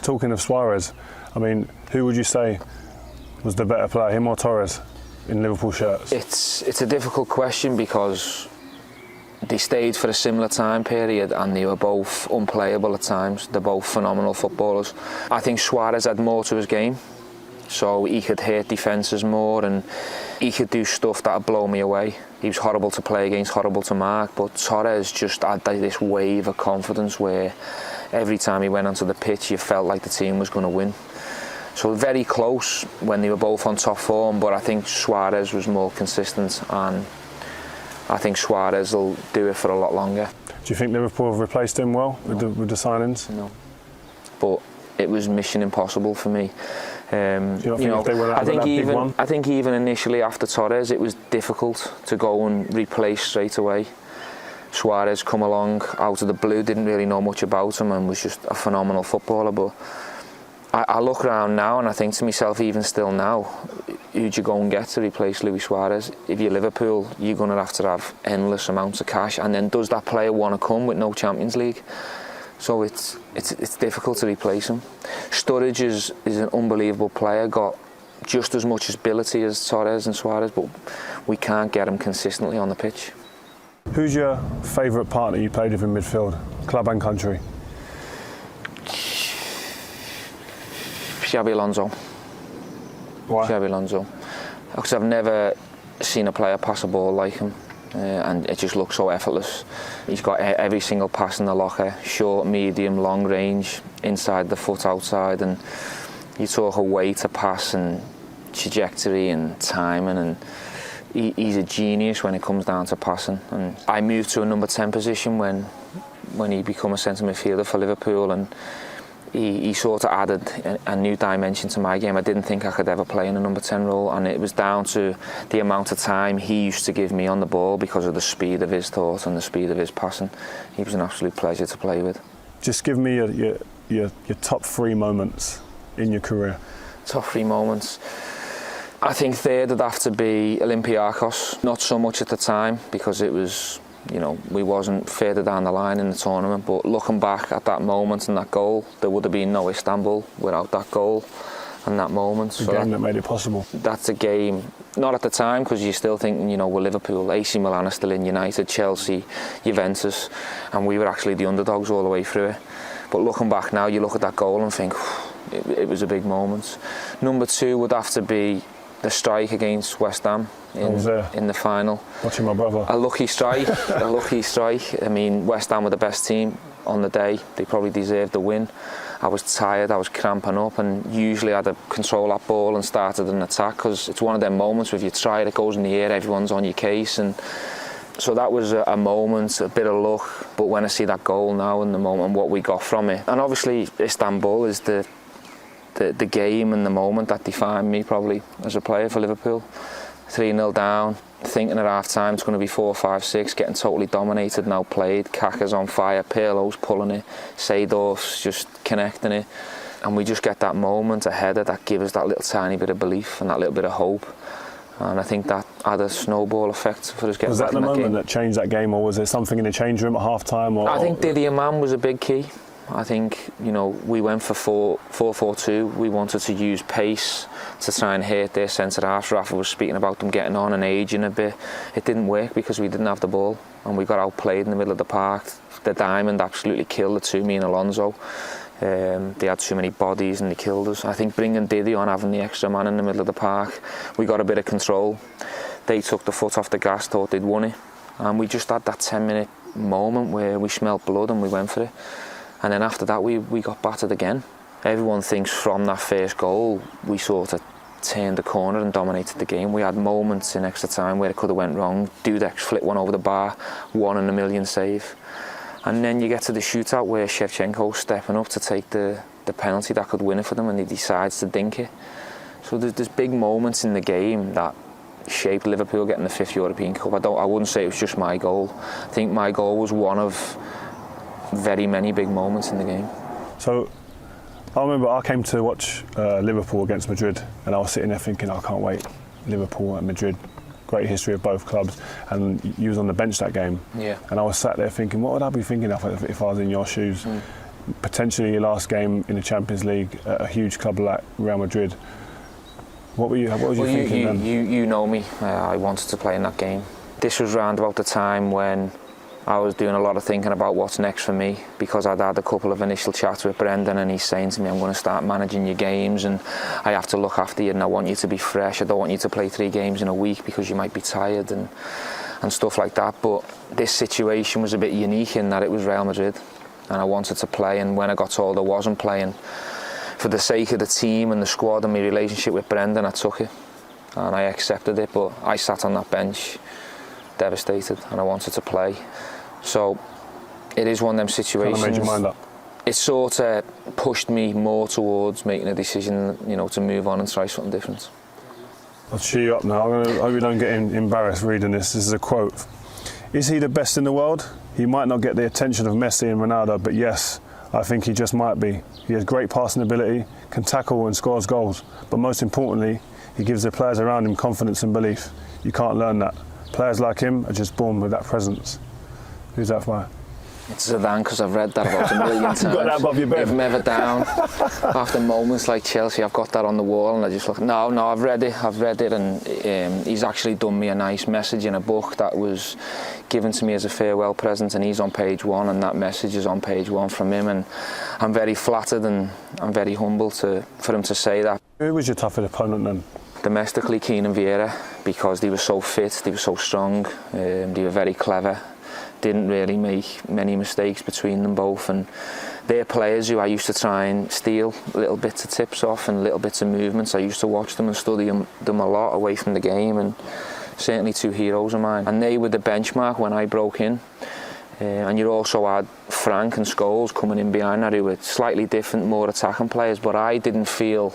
Talking of Suarez, I mean, who would you say was the better player, him or Torres, in Liverpool shirts? It's a difficult question because they stayed for a similar time period and they were both unplayable at times. They're both phenomenal footballers. I think Suarez had more to his game, so he could hit defences more and he could do stuff that would blow me away. He was horrible to play against, horrible to mark, but Torres just had this wave of confidence where every time he went onto the pitch you felt like the team was going to win. So very close when they were both on top form, but I think Suarez was more consistent and I think Suarez will do it for a lot longer. Do you think Liverpool have replaced him well with the signings? No, but it was mission impossible for me. I think even initially after Torres, it was difficult to go and replace straight away. Suarez come along out of the blue, didn't really know much about him and was just a phenomenal footballer. But I look around now and I think to myself, even still now, who'd you go and get to replace Luis Suarez? If you're Liverpool, you're going to have endless amounts of cash, and then does that player want to come with no Champions League? So it's difficult to replace him. Sturridge is an unbelievable player, got just as much ability as Torres and Suarez, but we can't get him consistently on the pitch. Who's your favourite partner you played with in midfield, club and country? Xabi Alonso. Why? Xabi Alonso. Because I've never seen a player pass a ball like him. And it just looks so effortless. He's got every single pass in the locker, short, medium, long range, inside the foot, outside, and you talk a way to pass and trajectory and timing, and he's a genius when it comes down to passing. And I moved to a number 10 position when he became a centre midfielder for Liverpool, and he sort of added a new dimension to my game. I didn't think I could ever play in a number 10 role, and it was down to the amount of time he used to give me on the ball because of the speed of his thought and the speed of his passing. He was an absolute pleasure to play with. Just give me your top 3 moments in your career. Top 3 moments. I think third would have to be Olympiacos. Not so much at the time because it was, we wasn't further down the line in the tournament, but looking back at that moment and that goal, there would have been no Istanbul without that goal and that moment. The game that made it possible. That's a game, not at the time, because you're still thinking, we're Liverpool, AC Milan are still in, United, Chelsea, Juventus, and we were actually the underdogs all the way through it. But looking back now, you look at that goal and think, it was a big moment. Number 2 would have to be the strike against West Ham in the final. Watching my brother. A lucky strike. I mean, West Ham were the best team on the day. They probably deserved the win. I was tired, I was cramping up, and usually I'd control that ball and started an attack, because it's one of them moments where if you try it goes in the air, everyone's on your case. And so that was a moment, a bit of luck. But when I see that goal now in the moment and what we got from it, and obviously Istanbul is the game and the moment that defined me probably as a player for Liverpool. 3-0 down, thinking at half time it's going to be 4-5-6, getting totally dominated, now played. Kaka's on fire, Pirlo's pulling it, Seedorf's just connecting it, and we just get that moment ahead of that gives us that little tiny bit of belief and that little bit of hope. And I think that had a snowball effect for us getting back in that game. Was that the moment that changed that game, or was there something in the change room at half time? I think Didi Imam was a big key. I think, we went for 4-4-2. We wanted to use pace to try and hit their centre-halves. Rafa was speaking about them getting on and ageing a bit. It didn't work because we didn't have the ball and we got outplayed in the middle of the park. The diamond absolutely killed the two, me and Alonso. They had too many bodies and they killed us. I think bringing Didi on, having the extra man in the middle of the park, we got a bit of control. They took the foot off the gas, thought they'd won it. And we just had that 10-minute moment where we smelled blood and we went for it. And then after that, we got battered again. Everyone thinks from that first goal, we sort of turned the corner and dominated the game. We had moments in extra time where it could have went wrong. Dudek flipped one over the bar, 1 in a million save. And then you get to the shootout where Shevchenko's stepping up to take the penalty that could win it for them, and he decides to dink it. So there's big moments in the game that shaped Liverpool getting the 5th European Cup. I wouldn't say it was just my goal. I think my goal was one of very many big moments in the game. So I remember I came to watch Liverpool against Madrid, and I was sitting there thinking, I can't wait, Liverpool and Madrid, great history of both clubs, and you was on the bench that game. Yeah. And I was sat there thinking, what would I be thinking if I was in your shoes? potentially your last game in the Champions League at a huge club like Real Madrid. What was you thinking then? You know me. I wanted to play in that game. This was round about the time when I was doing a lot of thinking about what's next for me, because I'd had a couple of initial chats with Brendan, and he's saying to me, I'm going to start managing your games and I have to look after you and I want you to be fresh. I don't want you to play 3 games in a week because you might be tired and stuff like that. But this situation was a bit unique in that it was Real Madrid and I wanted to play, and when I got told I wasn't playing, for the sake of the team and the squad and my relationship with Brendan, I took it and I accepted it. But I sat on that bench devastated and I wanted to play. So it is one of them situations. Kind of made your mind up. It sort of pushed me more towards making a decision, you know, to move on and try something different. I'll cheer you up now. I hope you don't get embarrassed reading this. This is a quote. Is he the best in the world? He might not get the attention of Messi and Ronaldo, but yes, I think he just might be. He has great passing ability, can tackle and scores goals, but most importantly, he gives the players around him confidence and belief. You can't learn that. Players like him are just born with that presence. Who's that by? It's Zidane, because I've read that about a million times. You've got that above your bed. If I'm ever down, after moments like Chelsea, I've got that on the wall and I just look, no, I've read it, and he's actually done me a nice message in a book that was given to me as a farewell present, and he's on page 1 and that message is on page 1 from him, and I'm very flattered and I'm very humble for him to say that. Who was your toughest opponent then? Domestically, Keane and Vieira, because they were so fit, they were so strong, they were very clever. Didn't really make many mistakes between them both, and they're players who I used to try and steal little bits of tips off and little bits of movements. I used to watch them and study them a lot away from the game, and certainly 2 heroes of mine, and they were the benchmark when I broke in. And you also had Frank and Scholes coming in behind that, who were slightly different, more attacking players, but I didn't feel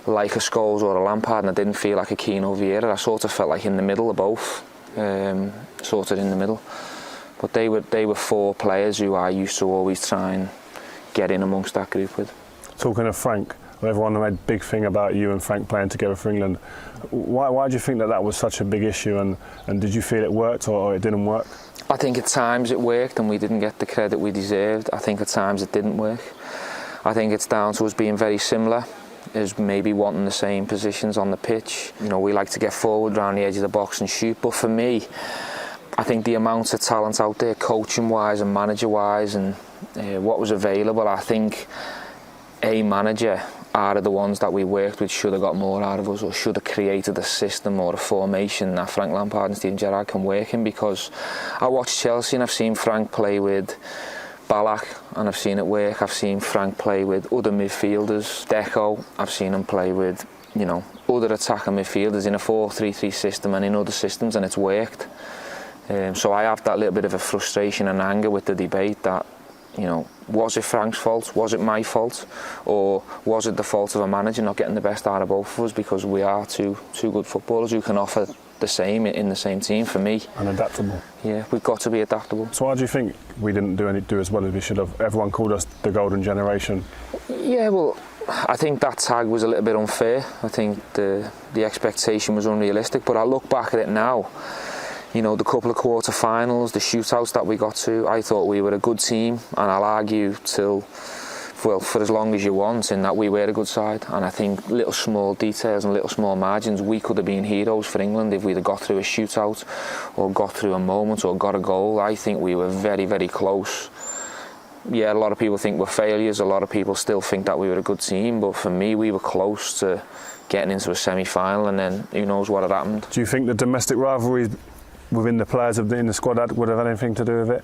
like a Scholes or a Lampard, and I didn't feel like a Keane or Vieira. I sort of felt like in the middle of both, sort of in the middle. But they were 4 players who I used to always try and get in amongst that group with. Talking of Frank, everyone made a big thing about you and Frank playing together for England. Why do you think that was such a big issue, and did you feel it worked or it didn't work? I think at times it worked and we didn't get the credit we deserved. I think at times it didn't work. I think it's down to us being very similar, as maybe wanting the same positions on the pitch. You know, we like to get forward around the edge of the box and shoot, but for me, I think the amount of talent out there, coaching-wise and manager-wise, and what was available, I think a manager out of the ones that we worked with should have got more out of us, or should have created a system or a formation that Frank Lampard and Steven Gerrard can work in. Because I watched Chelsea and I've seen Frank play with Ballack and I've seen it work. I've seen Frank play with other midfielders, Deco. I've seen him play with, you know, other attacking midfielders in a 4-3-3 system and in other systems, and it's worked. So I have that little bit of a frustration and anger with the debate that, you know, was it Frank's fault? Was it my fault? Or was it the fault of a manager not getting the best out of both of us? Because we are two good footballers who can offer the same in the same team, for me. And adaptable. Yeah, we've got to be adaptable. So why do you think we didn't do as well as we should have? Everyone called us the golden generation. Yeah, well, I think that tag was a little bit unfair. I think the expectation was unrealistic, but I look back at it now. You know, the couple of quarter-finals, the shootouts that we got to, I thought we were a good team, and I'll argue for as long as you want, in that we were a good side. And I think little small details and little small margins, we could have been heroes for England if we'd have got through a shootout or got through a moment or got a goal. I think we were very, very close. Yeah, a lot of people think we're failures, a lot of people still think that we were a good team, but for me, we were close to getting into a semi-final, and then who knows what had happened. Do you think the domestic rivalry within the players in the squad would have had anything to do with it?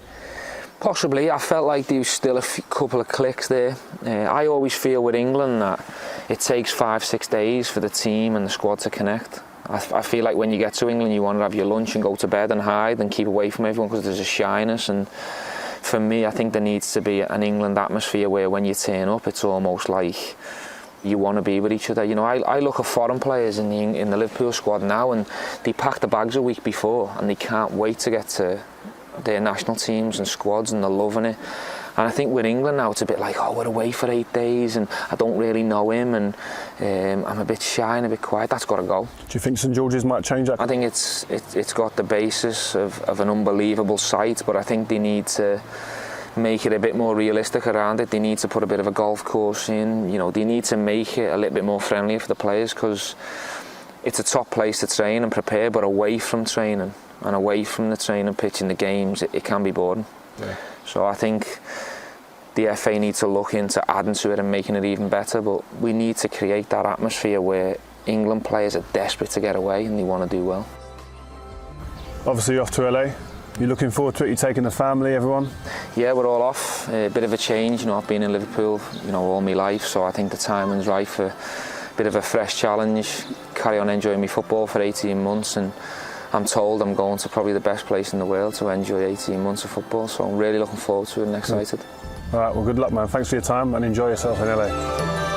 Possibly. I felt like there was still a couple of clicks there. I always feel with England that it takes 5-6 days for the team and the squad to connect. I feel like when you get to England, you want to have your lunch and go to bed and hide and keep away from everyone because there's a shyness. And for me, I think there needs to be an England atmosphere where when you turn up, it's almost like you want to be with each other. You know, I look at foreign players in the Liverpool squad now, and they pack the bags a week before and they can't wait to get to their national teams and squads, and they're loving it. And I think with England now, it's a bit like, oh, we're away for 8 days and I don't really know him, and I'm a bit shy and a bit quiet. That's got to go. Do you think St George's might change that? I think it's got the basis of an unbelievable site, but I think they need to make it a bit more realistic around it. They need to put a bit of a golf course in. You know, they need to make it a little bit more friendly for the players, because it's a top place to train and prepare, but away from training and away from the training pitch in the games, it can be boring. Yeah. So I think the FA needs to look into adding to it and making it even better, but we need to create that atmosphere where England players are desperate to get away and they want to do well. Obviously you're off to LA. You looking forward to it? You taking the family, everyone? Yeah, we're all off. A bit of a change. You know, I've been in Liverpool, you know, all my life, so I think the timing's right for a bit of a fresh challenge. Carry on enjoying my football for 18 months, and I'm told I'm going to probably the best place in the world to enjoy 18 months of football. So I'm really looking forward to it and excited. All right. Well, good luck, man. Thanks for your time and enjoy yourself in LA.